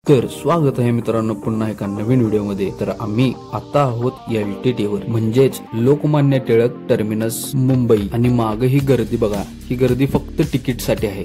तर स्वागत आहे मित्रांनो पुन्हा एका नवीन व्हिडिओमध्ये। तर आम्ही आता आहोत LTT वर म्हणजेच लोकमान्य टिळक टर्मिनस मुंबई आणि मागे ही गर्दी बघा, ही गर्दी फक्त तिकीट साठी आहे।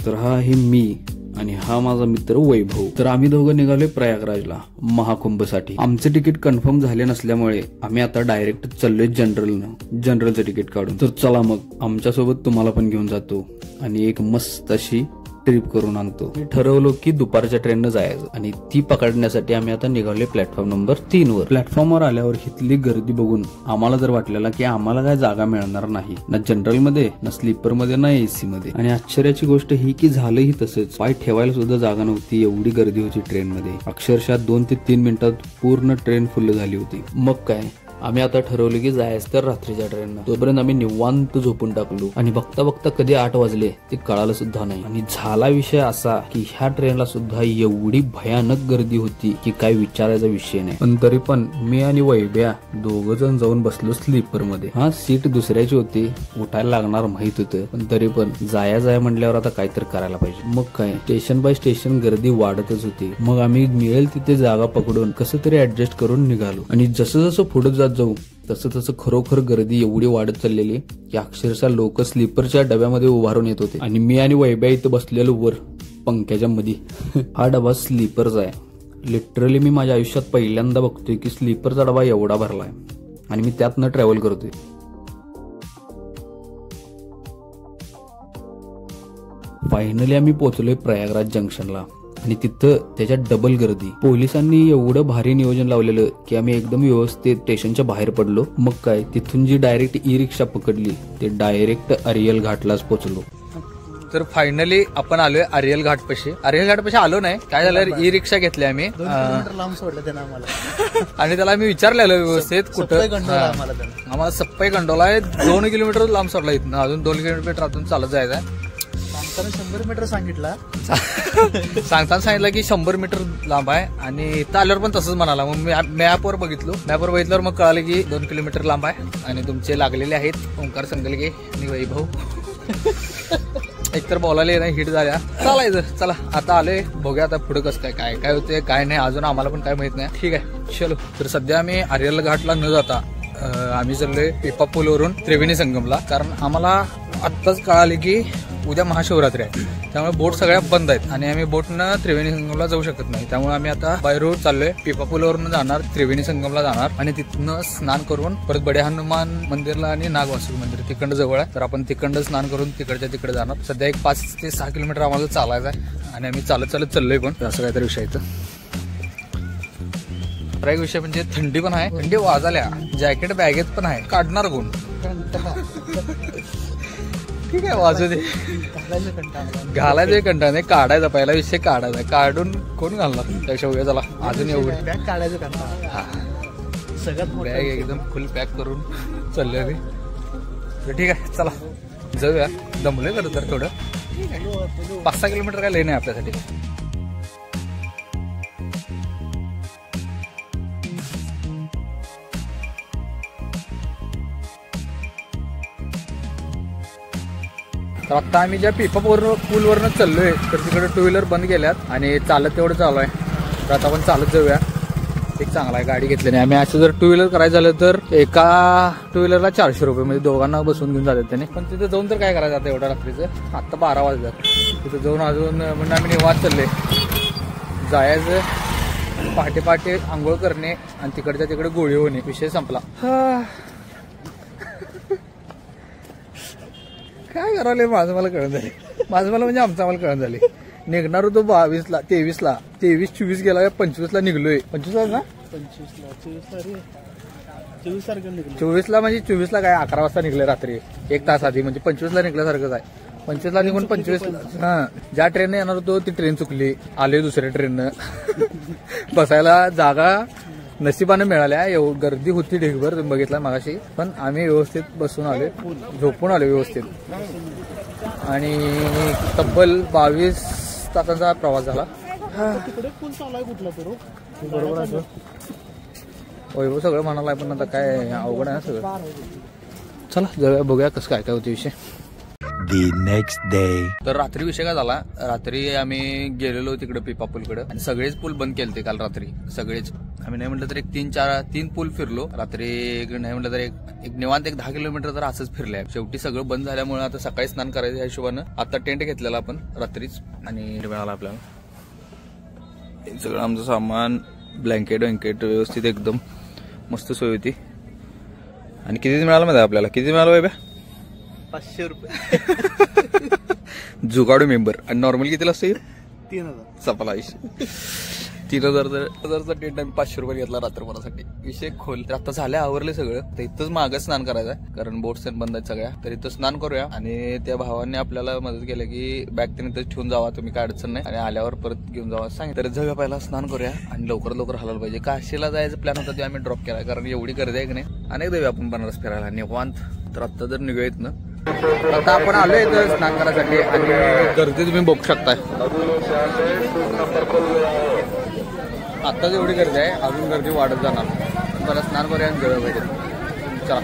तर हा आहे मी आणि हा माझा मित्र वैभव। तर आम्ही दोघं निघालोय प्रयागराजला महाकुंभ साठी। आमचे तिकीट कन्फर्म झाले नसल्यामुळे आम्ही आता डायरेक्ट चाललोय जनरलचं तिकीट काढून। तर चला मग आमच्या सोबत तुम्हाला पण घेऊन जातो आणि एक मस्त अशी ट्रिप करून आणतो। ठरवलो की दुपारच्या ट्रेननं जायचं आणि ती पकडण्यासाठी आम्ही आता निघालोय प्लॅटफॉर्म नंबर 3 वर। प्लॅटफॉर्मवर आल्यावर इथली गर्दी बघून आम्हाला जर वाटलेला की आम्हाला काय जागा मिळणार नाही, ना जनरल मध्ये ना स्लीपर मध्ये ना AC मध्ये। आणि आश्चर्याची गोष्ट ही की झालंही तसंच, पाय ठेवायला सुद्धा जागा नव्हती, एवढी गर्दी होती ट्रेन मध्ये। अक्षरशः 2 ते 3 मिनिटात पूर्ण ट्रेन फुल झाली होती। मग काय आम्ही आता ठरवलं की जायचं तर रात्रीच्या ट्रेननं। तोपर्यंत आम्ही निवांत झोपून टाकलो आणि बघता बघता कधी 8 वाजले ते कळालं सुद्धा नाही। आणि झाला विषय असा की ह्या ट्रेनला सुद्धा एवढी भयानक गर्दी होती की काय विचारायचा विषय नाही। पण तरी पण मी आणि वैभ्या दोघ जण जाऊन बसलो स्लीपर मध्ये। हा सीट दुसऱ्याची होती, उठायला लागणार माहित होतं, पण तरी पण जाया म्हटल्यावर आता काहीतरी करायला पाहिजे। मग काय स्टेशन बाय स्टेशन गर्दी वाढतच होती। मग आम्ही मिळेल तिथे जागा पकडून कसं तरी ऍडजस्ट करून निघालो। आणि जसं जसं पुढे जाऊ तसं तसं खरोखर गर्दी एवढी वाढत चाललेली की अक्षरशः लोक स्लीपरच्या डब्यामध्ये उभारून येत होते आणि मी आणि वैभ्या इथं बसलेलो वर पंख्याच्या मध्ये। हा डबा स्लीपरचा आहे। लिटरली मी माझ्या आयुष्यात पहिल्यांदा बघतोय की स्लीपरचा डबा एवढा भरलाय आणि मी त्यातनं ट्रॅव्हल करतोय। फायनली आम्ही पोहोचलोय प्रयागराज जंक्शनला आणि तिथं त्याच्यात डबल गर्दी। पोलिसांनी एवढं भारी नियोजन लावलेलं की आम्ही एकदम व्यवस्थित स्टेशनच्या बाहेर पडलो। मग काय तिथून जी डायरेक्ट रिक्षा पकडली ते डायरेक्ट अरियल घाटलाच पोहोचलो। तर फायनली आपण आलोय अरियल घाट पाशी आलो नाही, काय झालं रिक्षा घेतली आम्ही, लांब सोडलं त्यानं आम्हाला आणि त्याला आम्ही विचारलेलं व्यवस्थित कुठं आम्हाला सप्पाई गंडोला आहे 2 किलोमीटर लांब सोडला, इथनं अजून 2 किलोमीटर अजून चालत जायचं आहे। 100 मीटर सांगितलं सांगताना सांगितलं की 100 मीटर लांब आहे आणि इथं आल्यावर पण तसंच म्हणाला। मग मी मॅपवर बघितल्यावर मग कळालं की 2 किलोमीटर लांब आहे आणि तुमचे लागलेले आहेत ओंकार संगलगे आणि वैभव। एकतर बोलायला नाही, हिट झाल्या चालायचं। चला आता आलोय, बघूया आता पुढे कसं काय काय होते काय नाही, अजून आम्हाला पण काय माहित नाही। ठीक आहे चलो। तर सध्या आम्ही अरियल घाटला न जाता आम्ही चाललोय पिपा पूलवरून त्रिवेणी संगमला, कारण आम्हाला आत्ताच कळाले की उद्या महाशिवरात्री आहे, त्यामुळे बोट सगळ्या बंद आहेत आणि आम्ही बोटनं त्रिवेणी संगमला जाऊ शकत नाही। त्यामुळे आम्ही आता बाय रोड चाललोय, पिपा पूलवरून जाणार, त्रिवेणी संगमला जाणार आणि तिथनं स्नान करून परत बडे हनुमान मंदिरला आणि नागवासुकी मंदिर तिकडं जवळ आहे, तर आपण तिकडं स्नान करून तिकडच्या तिकडे जाणार। सध्या एक 5 ते 6 किलोमीटर आम्हाला चालायचं आहे आणि आम्ही चालत चाललोय पण असं काहीतरी विषय आहे। एक विषय म्हणजे थंडी पण आहे, थंडी वाजाल्या, जॅकेट बॅगेत पण आहे, काढणार कोण? ठीक आहे वाजू दे, घालायचं कंटाळा नाही, काढायचा पहिला विषय काढायचा, काढून कोण घालणार त्यापेक्षा उद्या चला अजून एवढं बॅग काढायचं कंटाळा सगळ्यात बॅग एकदम फुल पॅक करून चालले रे। तर ठीक आहे चला जाऊया, दमले करत तर थोडं 5-6 किलोमीटर काय लय नाही आपल्यासाठी। तर आता आम्ही ज्या पिपा पूलवरनं चाललोय तर तिकडे 2 व्हीलर बंद केल्यात आणि चालत तेवढं चालू आहे, तर आता आपण चालत जाऊया। एक चांगला आहे, गाडी घेतली नाही आम्ही। असं जर 2 व्हीलर करायचं झालं तर एका 2 व्हीलरला 400 रुपये, म्हणजे दोघांना बसून घेऊन जातात त्याने। पण तिथे जाऊन तर काय करायचं आता एवढ्या रात्रीचं, आता 12 वाजतात, तिथे जाऊन अजून म्हणजे आम्ही निवांत चालले जायचं, पहाटे आंघोळ करणे आणि तिकडच्या तिकडे गोळी होणे, विषय संपला। काय करावं माझं मला कळण झाले, म्हणजे आमचं आम्हाला कळण झाले। निघणार होतो 22ला 23ला 23-24 गेला, 25ला निघलोय, 25ला ना 24ला म्हणजे 24ला काय 11 वाजता निघले रात्री, 1 तास आधी, म्हणजे 25ला निघल्यासारखंच आहे। 25ला निघून 25ला ज्या ट्रेनने येणार होतो ती ट्रेन चुकली, आले दुसऱ्या ट्रेननं। बसायला जागा नशिबाने मिळाल्या, गर्दी होती ढेगभर, तुम्ही बघितला मगाशी, पण आम्ही व्यवस्थित बसून आलो, झोपून आलो व्यवस्थित आणि तब्बल 22 तासांचा प्रवास झाला। बरोबर असं वैभव सगळं म्हणाला, पण आता काय अवघड आहे ना सगळं। चला जाऊया बघूया कसं काय काय होते विषय। The next day. तर रात्री विषय काय झाला, रात्री आम्ही गेलेलो तिकडे पिपा पूलकडे आणि सगळेच पूल बंद केलते काल रात्री. सगळेच आम्ही नाही म्हटलं तर एक 3 पूल फिरलो रात्री. नाही म्हटलं तर एक निवांत 10 किलोमीटर तर असंच फिरलंय. शेवटी सगळं बंद झाल्यामुळे आता सकाळी स्नान करायचं या हिशोबानं आता टेंट घेतलेला आपण रात्रीच आणि मिळाला आपल्याला सगळं आमचं सामान, ब्लँकेट व्यवस्थित एकदम मस्त सोय होती. आणि किती मिळालं माहिती आपल्याला? किती मिळालं बाबा? 500 रुपये. जुगाडू मेंबर. आणि नॉर्मल कितीला असते? 3000. सपला 3000चा टेंट आम्ही 500 रुपये घेतला रात्रभरासाठी. विषय खोल. तर आता झालं, आवरले सगळं. तर इथंच मागं स्नान करायचं कारण बोट्स बंद आहेत सगळ्या. तर इथं स्नान करूया. आणि त्या भावाने आपल्याला मदत केली की बॅग त्याने इथंच ठेवून जावा, तुम्ही काय अडचण नाही, आणि आल्यावर परत घेऊन जावा सांग. तर जाऊया पहिला स्नान करूया आणि लवकर हलायला पाहिजे. काशीला जायचं प्लॅन होता ते आम्ही ड्रॉप केला कारण एवढी गर्दी आहे की नाही. अनेक देऊया आपण बनारस फिरायला निवांत. तर आता जर निघूया इथनं. आता आपण आलोय इथं स्नान करायसाठी आणि गर्दी तुम्ही बघू शकताय. आत्ताच एवढी गर्दी आहे, अजून गर्दी वाढत जाणार. मला स्नान करूया आणि जाऊया पाहिजे. चला.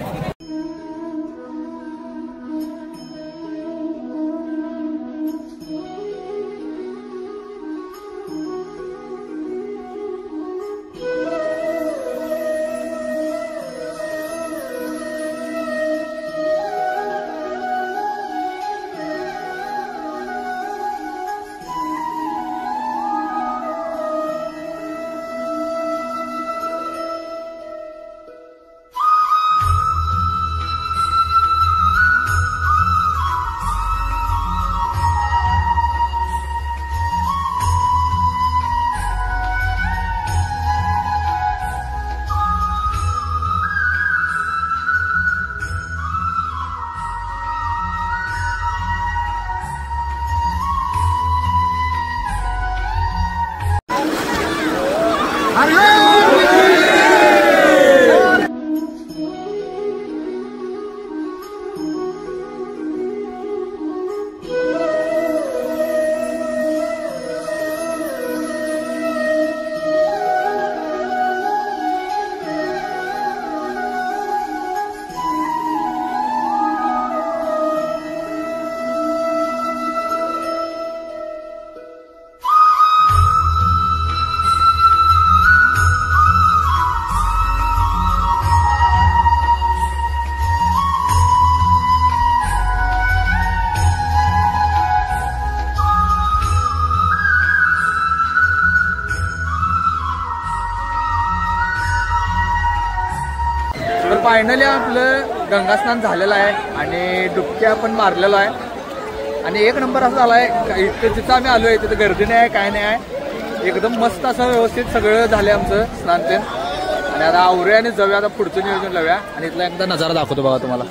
तर फायनली आपलं गंगास्नान झालेलं आहे आणि डुबक्या पण मारलेलो आहे आणि एक नंबर असा झाला आहे. इथं जिथं आम्ही आलो आहे तिथं गर्दी नाही आहे, काय नाही आहे. एकदम मस्त असं व्यवस्थित सगळं झालं आमचं स्नान ते. आणि आता आवरूया आणि जाऊया, आता पुढचं नियोजन लावूया. आणि इथला एकदा नजारा दाखवतो बघा तुम्हाला.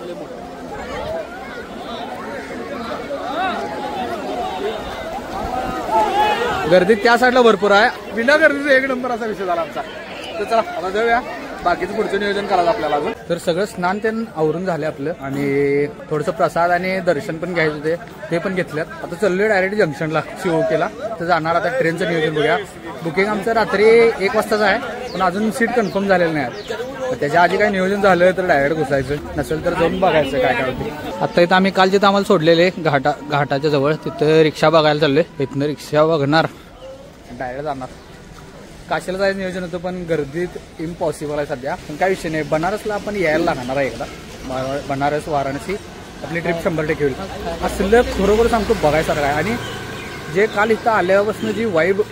गर्दी त्या साईडला भरपूर आहे, बिना गर्दीचा एक नंबर असा विषय झाला आमचा. तर चला आता जाऊया, बाकीचं पुढचं नियोजन करायचं आपल्याला अजून. तर सगळं स्नान ते आवरून झाले आपलं आणि थोडंसं प्रसाद आणि दर्शन पण घ्यायचं होते, ते पण घेतल्यात. आता चाललोय डायरेक्ट जंक्शनला शिवोकेला. तर जाणार आता ट्रेनचं नियोजन बघूया. बुकिंग आमचं रात्री 1 वाजताच आहे, पण अजून सीट कन्फर्म झालेलं नाही. त्याच्या आधी काही नियोजन झालं तर डायरेक्ट घुसायचं, नसेल तर जाऊन बघायचं काय काय होते. आता इथं आम्ही काल जिथं आम्हाला सोडलेले घाटाच्या जवळ, तिथं रिक्षा बघायला चाललोय. इथनं रिक्षा बघणार, डायरेक्ट जाणार. काशीला जायचं नियोजन होतं पण गर्दीत इम्पॉसिबल आहे सध्या. पण काय विषय नाही, बनारसला आपण यायला लागणार आहे एकदा. बनारस वाराणसी आपली ट्रिप 100% होईल. असलं खरोखर सांगतो बघायसारखं आहे. आणि जे काल इथं आल्यापासून जी वाईब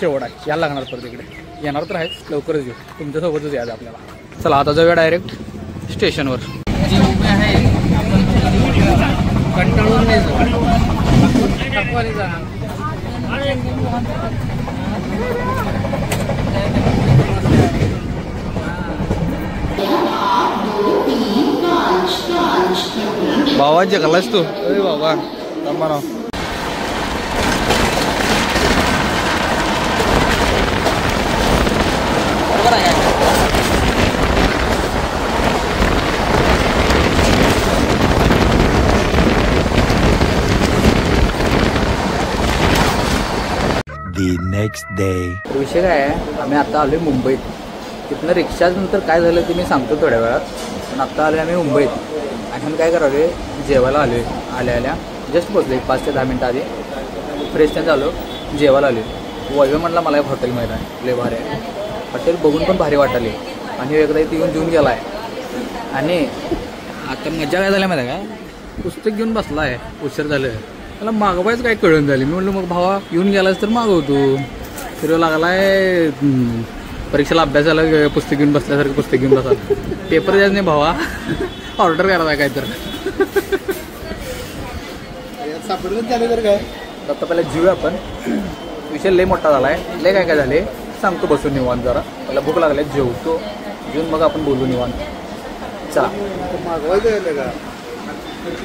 शेवट आहे, यायला लागणार परत इकडे. येणार तर आहेच, लवकरच येऊ, तुमच्यासोबतच यायचं आपल्याला. चला आता जाऊया डायरेक्ट स्टेशनवर. कंटाळून नाही बाबा जगलास तू. अरे बाबा थांबा. The next day. विषय काय आहे, आम्ही आता आलोय मुंबईत. तिथनं रिक्षानंतर काय झालं ते मी सांगतो थोड्या वेळात. पण आता आलोय आम्ही मुंबईत आणि आम्ही काय करावे, जेवायला आलोय. आल्या जस्ट पोचले 5 ते 10 मिनटं आधी. फ्रेश त्यानं झालो, जेवायला आलो. वैभव म्हणला मला एक हॉटेल माहीत आहे, लय भारी आहे. हॉटेल बघून पण भारी वाटले आणि एकदा इथे येऊन जेवून गेला आहे. आणि आता मजा काय झाल्या माहिती आहे का, पुस्तक घेऊन बसला आहे, उशीर झालं. मला मागवायचं काय कळून झाली. मी म्हटलं मग भावा येऊन गेलास तर मागवतो. फिरव लागलाय परीक्षेला अभ्यासाला पुस्तक घेऊन बसल्यासारखं पुस्तक घेऊन बसा. पेपर द्यायचं नाही भावा, ऑर्डर करायचा काय तर. सापडलं झालं तर काय. आता पहिला जीव आपण विषय लय मोठा झाला आहे. लय काय झाले सांगतो बसून निवांत जरा. मला भूक लागली, जेवतो, जेवून मग आपण बोलू निवांत. चला. मागवायचं का.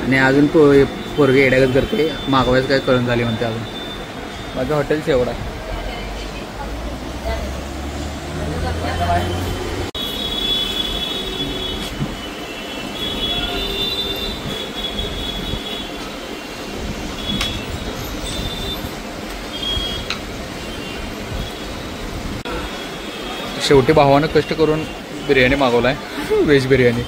आणि अजून पोरगे येड्यागत करते, मागवायचं काय कळून झाली म्हणते. अजून माझं हॉटेलचं एवढं आहे. शेवटी भावानं कष्ट करून बिर्याणी मागवलाय, व्हेज बिर्याणी.